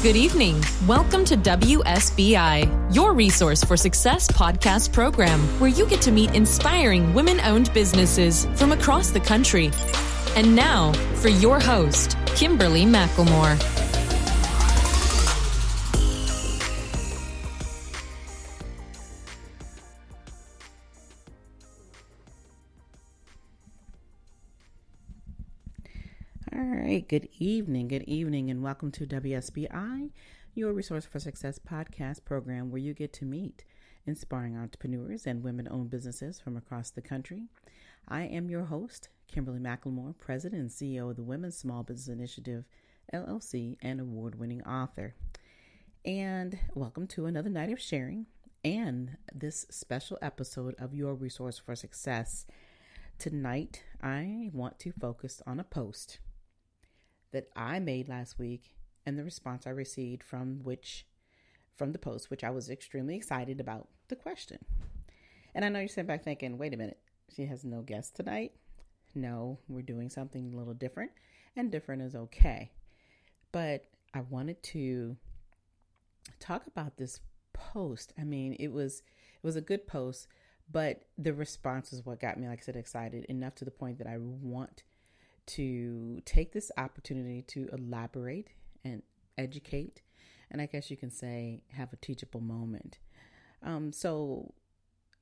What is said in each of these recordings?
Good evening. Welcome to WSBI, your resource for success podcast program, where you get to meet inspiring women-owned businesses from across the country. And now, for your host, Kimberly McLemore. All right, good evening, and welcome to WSBI, your Resource for Success podcast program, where you get to meet inspiring entrepreneurs and women-owned businesses from across the country. I am your host, Kimberly McLemore, President and CEO of the Women's Small Business Initiative, LLC, and award-winning author. And welcome to another night of sharing and this special episode of your Resource for Success. Tonight, I want to focus on a post that I made last week and the response I received from the post, which I was extremely excited about the question. And I know you're sitting back thinking, wait a minute, she has no guest tonight. No, we're doing something a little different, and different is okay. But I wanted to talk about this post. I mean, it was a good post, but the response is what got me, like I said, excited enough to the point that I want to take this opportunity to elaborate and educate, and I guess you can say have a teachable moment. So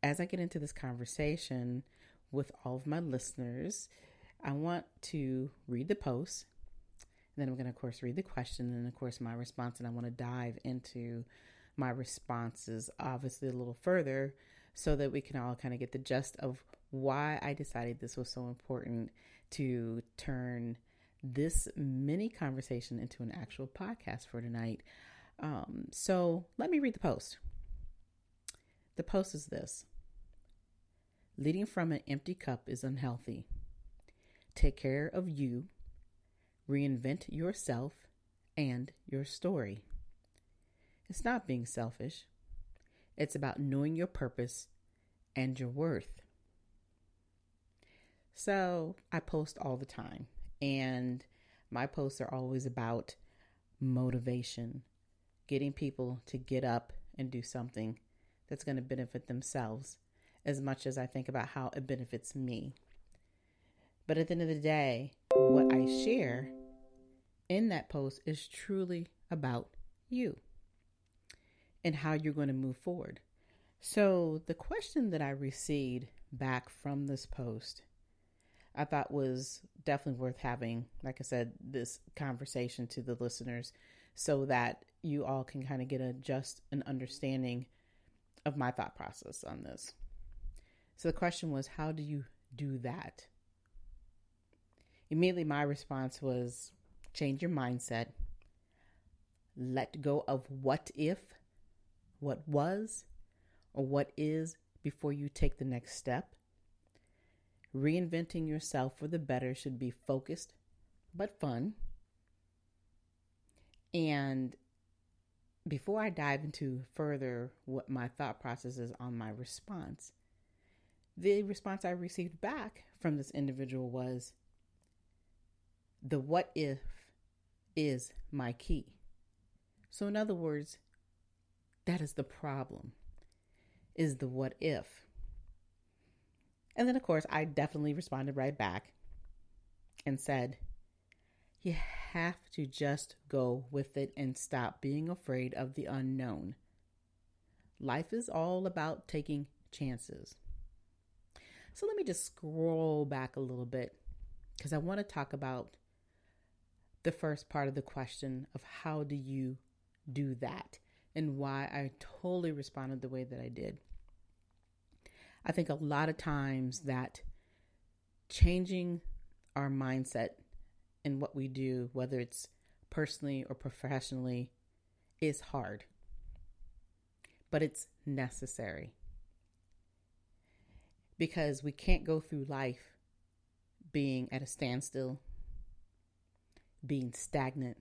as I get into this conversation with all of my listeners, I want to read the post, and then I'm going to, of course, read the question, and of course, my response, and I want to dive into my responses, obviously, a little further so that we can all kind of get the gist of why I decided this was so important to turn this mini conversation into an actual podcast for tonight. So let me read the post. The post is this: leading from an empty cup is unhealthy. Take care of you, reinvent yourself and your story. It's not being selfish. It's about knowing your purpose and your worth. So I post all the time, and my posts are always about motivation, getting people to get up and do something that's going to benefit themselves as much as I think about how it benefits me. But at the end of the day, what I share in that post is truly about you and how you're going to move forward. So the question that I received back from this post, I thought was definitely worth having, like I said, this conversation to the listeners so that you all can kind of get an understanding of my thought process on this. So the question was, how do you do that? Immediately, my response was, change your mindset. Let go of what if, what was, or what is before you take the next step. Reinventing yourself for the better should be focused but fun. And before I dive into further what my thought process is on my response, the response I received back from this individual was, the what if is my key. So in other words, that is the problem, is the what if. And then, of course, I definitely responded right back and said, you have to just go with it and stop being afraid of the unknown. Life is all about taking chances. So let me just scroll back a little bit, because I want to talk about the first part of the question of how do you do that and why I totally responded the way that I did. I think a lot of times that changing our mindset in what we do, whether it's personally or professionally, is hard, but it's necessary, because we can't go through life being at a standstill, being stagnant,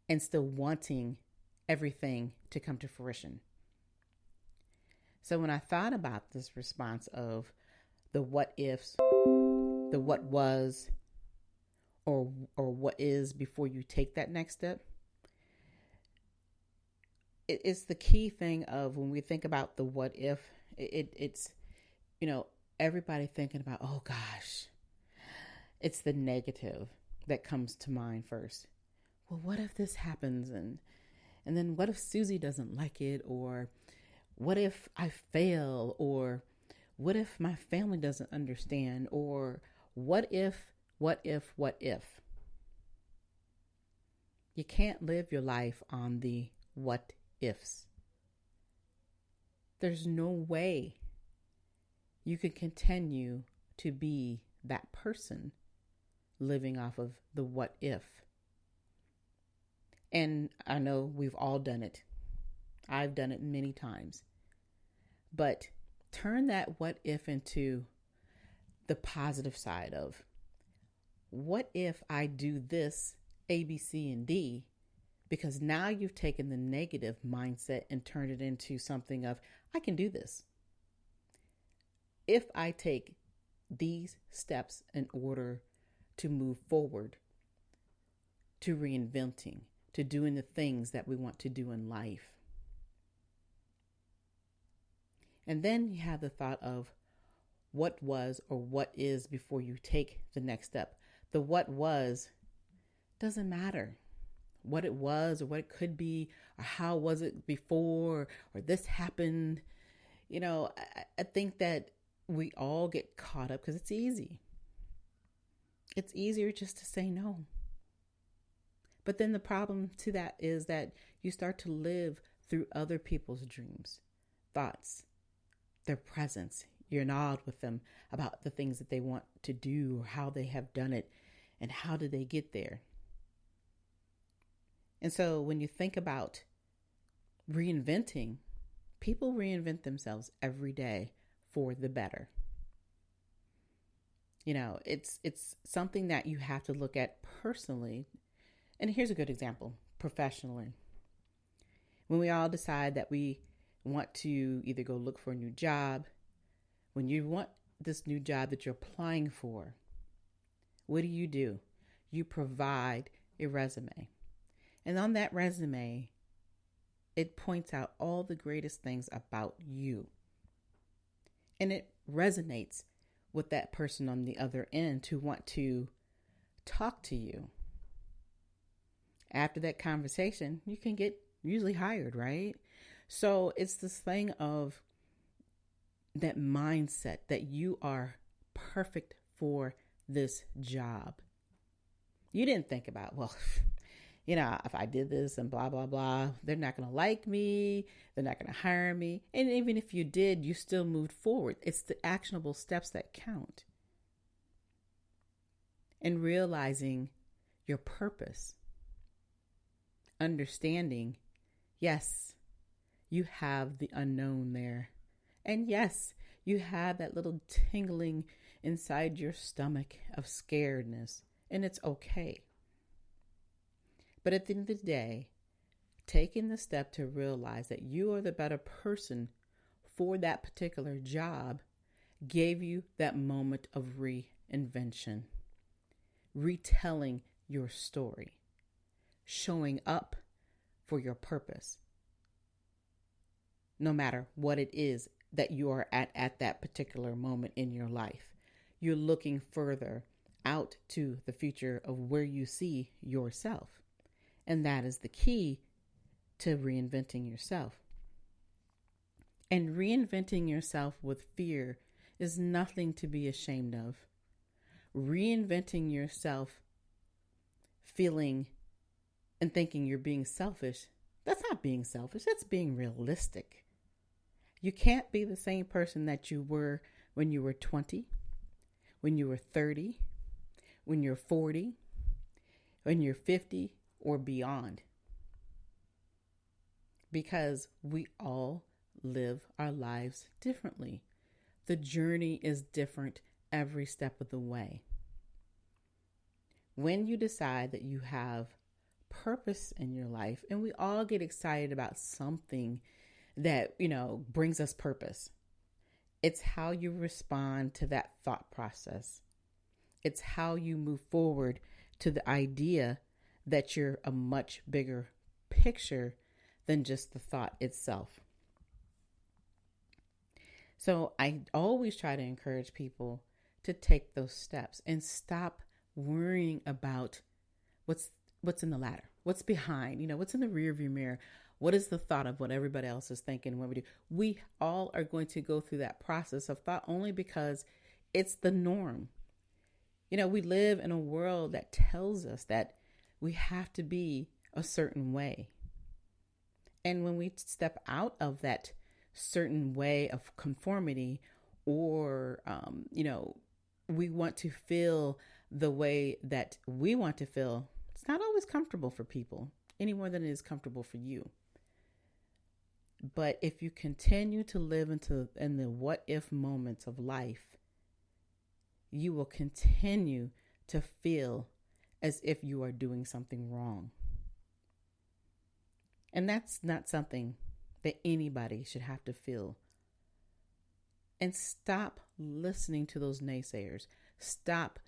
and still wanting everything to come to fruition. So when I thought about this response of the what ifs, the what was, or what is before you take that next step, it's the key thing of when we think about the what if, it's, everybody thinking about, oh gosh, it's the negative that comes to mind first. Well, what if this happens? And then what if Susie doesn't like it? Or what if I fail? Or what if my family doesn't understand? Or what if? You can't live your life on the what ifs. There's no way you can continue to be that person living off of the what if. And I know we've all done it. I've done it many times. But turn that what if into the positive side of, what if I do this A, B, C, and D? Because now you've taken the negative mindset and turned it into something of, I can do this. If I take these steps in order to move forward, to reinventing, to doing the things that we want to do in life. And then you have the thought of what was or what is before you take the next step. The what was doesn't matter. What it was or what it could be, or how was it before, or this happened. I think that we all get caught up because it's easy. It's easier just to say no. But then the problem to that is that you start to live through other people's dreams, thoughts, their presence. You're in awe with them about the things that they want to do or how they have done it and how did they get there. And so when you think about reinventing, people reinvent themselves every day for the better. It's something that you have to look at personally. And here's a good example, professionally. When we all decide that we want to either go look for a new job, when you want this new job that you're applying for, what do? You provide a resume. And on that resume, it points out all the greatest things about you. And it resonates with that person on the other end to want to talk to you. After that conversation, you can get usually hired, right? So it's this thing of that mindset that you are perfect for this job. You didn't think about, if I did this and blah, blah, blah, they're not going to like me. They're not going to hire me. And even if you did, you still moved forward. It's the actionable steps that count. And realizing your purpose. Understanding, yes, you have the unknown there. And yes, you have that little tingling inside your stomach of scaredness. And it's okay. But at the end of the day, taking the step to realize that you are the better person for that particular job gave you that moment of reinvention, retelling your story, showing up for your purpose, no matter what it is that you are at that particular moment in your life. You're looking further out to the future of where you see yourself. And that is the key to reinventing yourself. And reinventing yourself with fear is nothing to be ashamed of. Reinventing yourself feeling and thinking you're being selfish, that's not being selfish, that's being realistic. You can't be the same person that you were when you were 20, when you were 30, when you're 40, when you're 50, or beyond. Because we all live our lives differently. The journey is different every step of the way. When you decide that you have purpose in your life, and we all get excited about something that, brings us purpose. It's how you respond to that thought process. It's how you move forward to the idea that you're a much bigger picture than just the thought itself. So I always try to encourage people to take those steps and stop worrying about what's in the ladder, what's behind, what's in the rear view mirror. What is the thought of what everybody else is thinking when we do? We all are going to go through that process of thought only because it's the norm. We live in a world that tells us that we have to be a certain way. And when we step out of that certain way of conformity, or, we want to feel the way that we want to feel, it's not always comfortable for people any more than it is comfortable for you. But if you continue to live in the what if moments of life, you will continue to feel as if you are doing something wrong. And that's not something that anybody should have to feel. And stop listening to those naysayers. Stop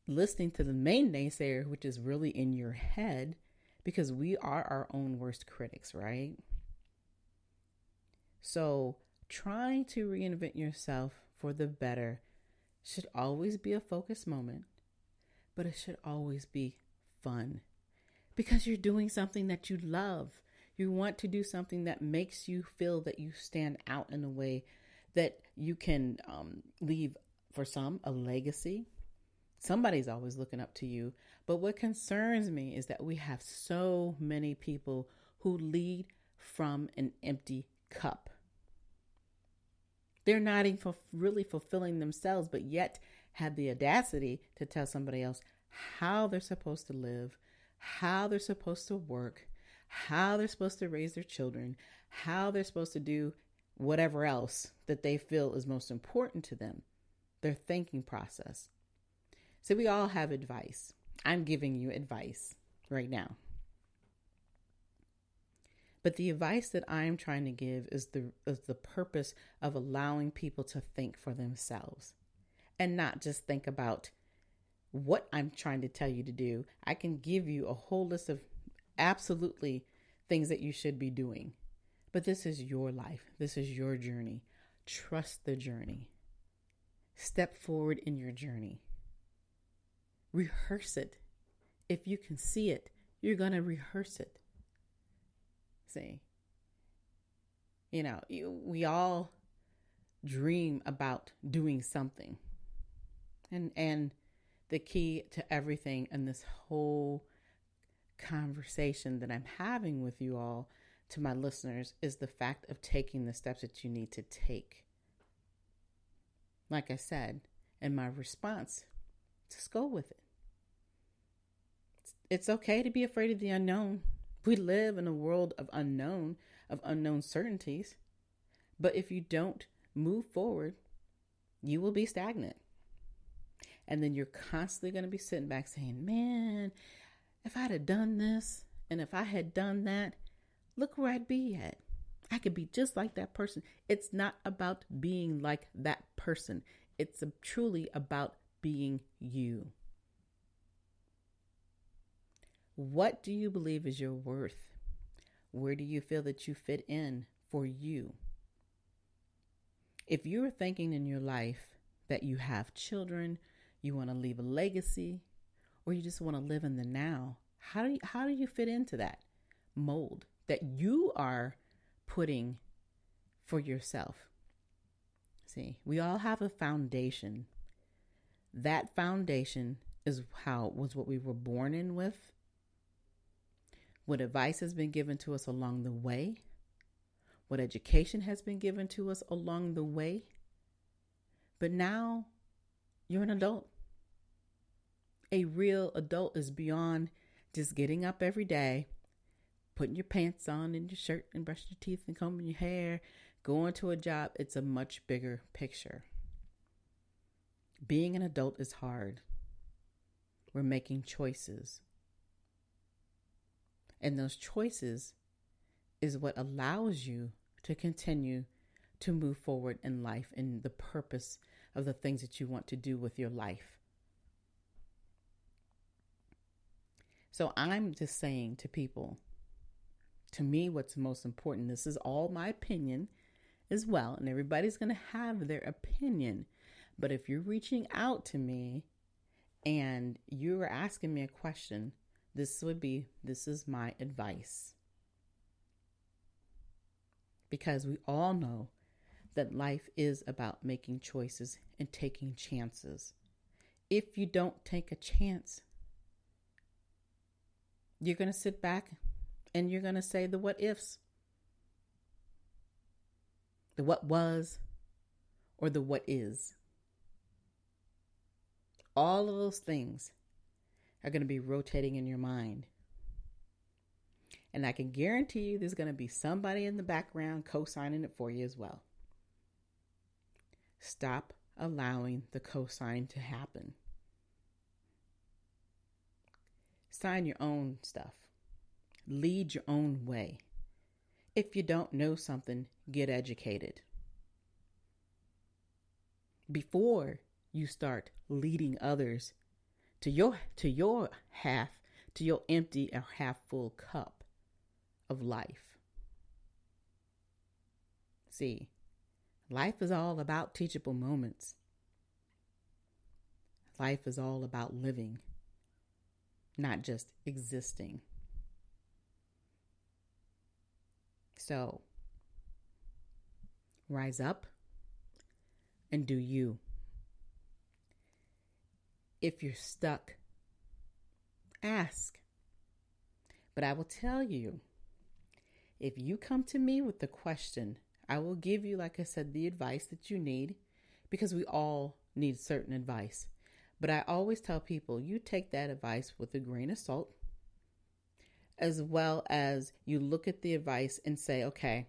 listening to the main naysayer, which is really in your head, because we are our own worst critics, right? So trying to reinvent yourself for the better should always be a focus moment, but it should always be fun because you're doing something that you love. You want to do something that makes you feel that you stand out in a way that you can leave, for some, a legacy. Somebody's always looking up to you. But what concerns me is that we have so many people who lead from an empty cup. They're not even really fulfilling themselves, but yet have the audacity to tell somebody else how they're supposed to live, how they're supposed to work, how they're supposed to raise their children, how they're supposed to do whatever else that they feel is most important to them, their thinking process. So we all have advice. I'm giving you advice right now. But the advice that I'm trying to give is the purpose of allowing people to think for themselves and not just think about what I'm trying to tell you to do. I can give you a whole list of absolutely things that you should be doing. But this is your life. This is your journey. Trust the journey. Step forward in your journey. Rehearse it. If you can see it, you're going to rehearse it. See, we all dream about doing something. And the key to everything in this whole conversation that I'm having with you all, to my listeners, is the fact of taking the steps that you need to take. Like I said, in my response, just go with it. It's okay to be afraid of the unknown. We live in a world of unknown certainties. But if you don't move forward, you will be stagnant. And then you're constantly going to be sitting back saying, man, if I'd have done this and if I had done that, look where I'd be at. I could be just like that person. It's not about being like that person. It's truly about being you. What do you believe is your worth? Where do you feel that you fit in for you? If you're thinking in your life that you have children, you want to leave a legacy, or you just want to live in the now, how do you fit into that mold that you are putting for yourself? See, we all have a foundation. That foundation was what we were born in with. What advice has been given to us along the way, what education has been given to us along the way. But now you're an adult. A real adult is beyond just getting up every day, putting your pants on and your shirt and brushing your teeth and combing your hair, going to a job. It's a much bigger picture. Being an adult is hard. We're making choices. And those choices is what allows you to continue to move forward in life and the purpose of the things that you want to do with your life. So I'm just saying to people, To me, what's most important, this is all my opinion as well, and everybody's going to have their opinion. But if you're reaching out to me and you're asking me a question, this is my advice. Because we all know that life is about making choices and taking chances. If you don't take a chance, you're going to sit back and you're going to say the what ifs, the what was, or the what is. All of those things are going to be rotating in your mind. And I can guarantee you there's going to be somebody in the background co-signing it for you as well. Stop allowing the cosign to happen. Sign your own stuff. Lead your own way. If you don't know something, get educated. Before you start leading others to your empty or half full cup of life. See, life is all about teachable moments. Life is all about living, not just existing. So, rise up and do you. If you're stuck, ask. But I will tell you, if you come to me with the question, I will give you, like I said, the advice that you need, because we all need certain advice. But I always tell people, you take that advice with a grain of salt, as well as you look at the advice and say, okay,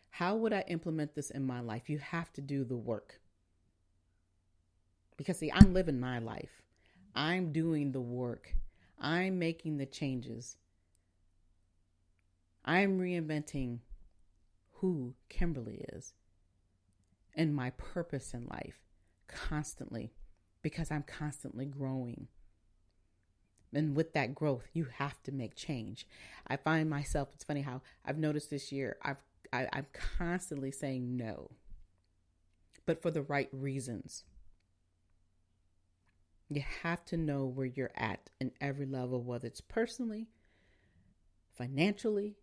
how would I implement this in my life? You have to do the work. Because see, I'm living my life. I'm doing the work. I'm making the changes. I'm reinventing who Kimberly is and my purpose in life constantly, because I'm constantly growing. And with that growth, you have to make change. I find myself, it's funny how I've noticed this year, I'm constantly saying no, but for the right reasons. You have to know where you're at in every level, whether it's personally, financially,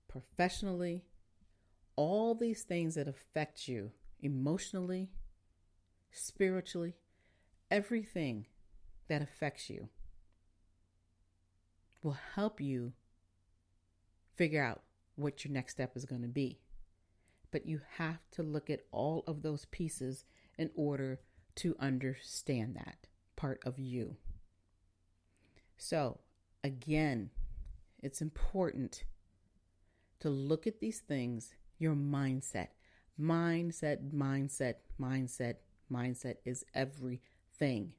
professionally, all these things that affect you emotionally, spiritually, everything that affects you will help you figure out what your next step is going to be. But you have to look at all of those pieces in order to understand that part of you. So again, it's important to look at these things, your mindset. Mindset is everything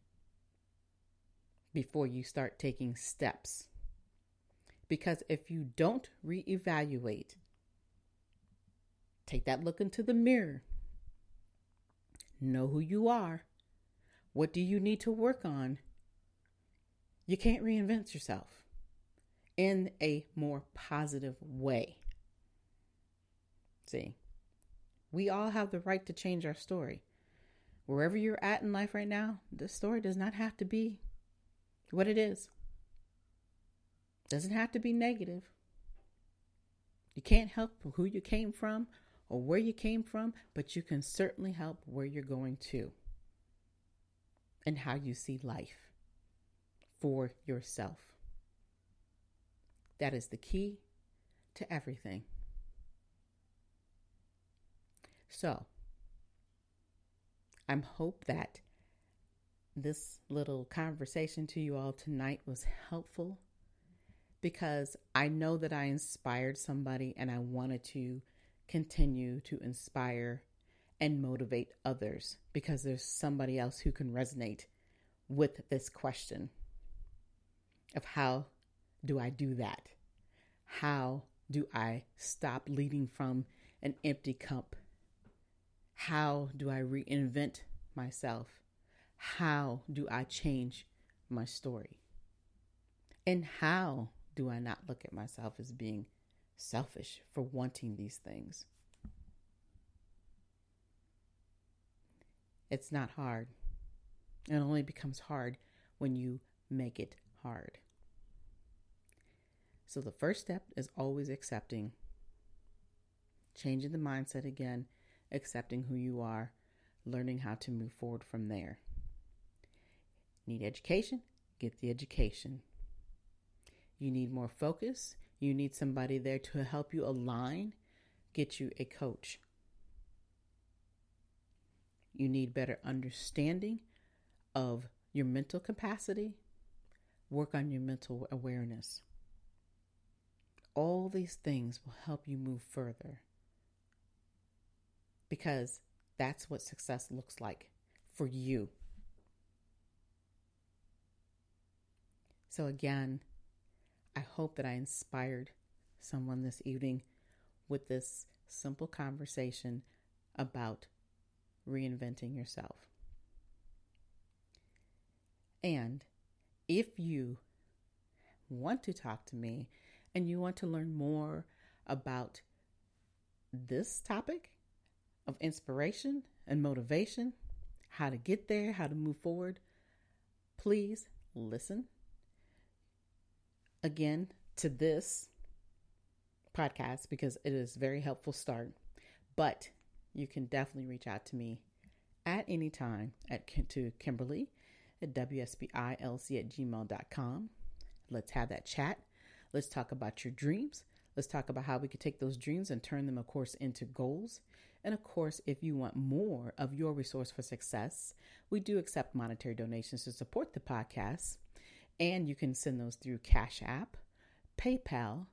before you start taking steps. Because if you don't reevaluate, take that look into the mirror, know who you are, what do you need to work on, you can't reinvent yourself in a more positive way. See, we all have the right to change our story. Wherever you're at in life right now, this story does not have to be what it is. Doesn't have to be negative. You can't help who you came from or where you came from, but you can certainly help where you're going to and how you see life for yourself. That is the key to everything. So, I hope that this little conversation to you all tonight was helpful, because I know that I inspired somebody, and I wanted to continue to inspire and motivate others, because there's somebody else who can resonate with this question of how do I do that? How do I stop leading from an empty cup? How do I reinvent myself? How do I change my story? And how do I not look at myself as being selfish for wanting these things. It's not hard. It only becomes hard when you make it hard. So the first step is always accepting. Changing the mindset again, accepting who you are, learning how to move forward from there. Need education? Get the education. You need more focus? You need somebody there to help you align? Get you a coach. You need better understanding of your mental capacity? Work on your mental awareness. All these things will help you move further, because that's what success looks like for you. So again, I hope that I inspired someone this evening with this simple conversation about reinventing yourself. And if you want to talk to me and you want to learn more about this topic of inspiration and motivation, how to get there, how to move forward, please listen again to this podcast, because it is a very helpful start. But you can definitely reach out to me at any time to Kimberly at WSBILC@gmail.com. Let's have that chat. Let's talk about your dreams. Let's talk about how we could take those dreams and turn them, of course, into goals. And of course, if you want more of your resource for success, we do accept monetary donations to support the podcast. And you can send those through Cash App, PayPal,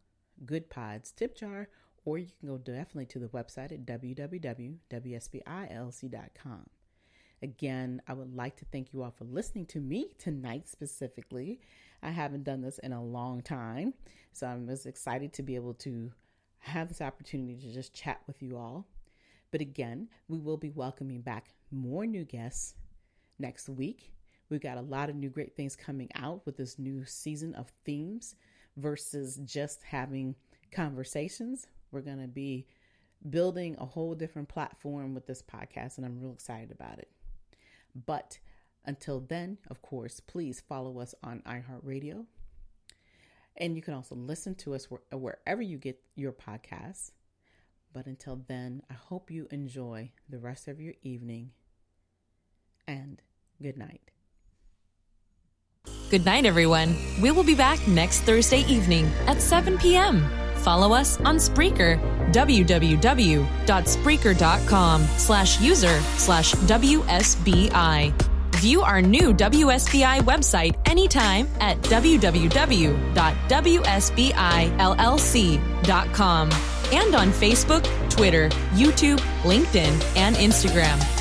Good Pods, Tip Jar, or you can go definitely to the website at www.wsbilc.com. Again, I would like to thank you all for listening to me tonight specifically. I haven't done this in a long time, so I'm just excited to be able to have this opportunity to just chat with you all. But again, we will be welcoming back more new guests next week. We've got a lot of new great things coming out with this new season of themes versus just having conversations. We're going to be building a whole different platform with this podcast, and I'm real excited about it. But until then, of course, please follow us on iHeartRadio. And you can also listen to us wherever you get your podcasts. But until then, I hope you enjoy the rest of your evening, and good night. Good night, everyone. We will be back next Thursday evening at 7 p.m. Follow us on Spreaker, www.spreaker.com/user/WSBI. View our new WSBI website anytime at www.wsbillc.com and on Facebook, Twitter, YouTube, LinkedIn, and Instagram.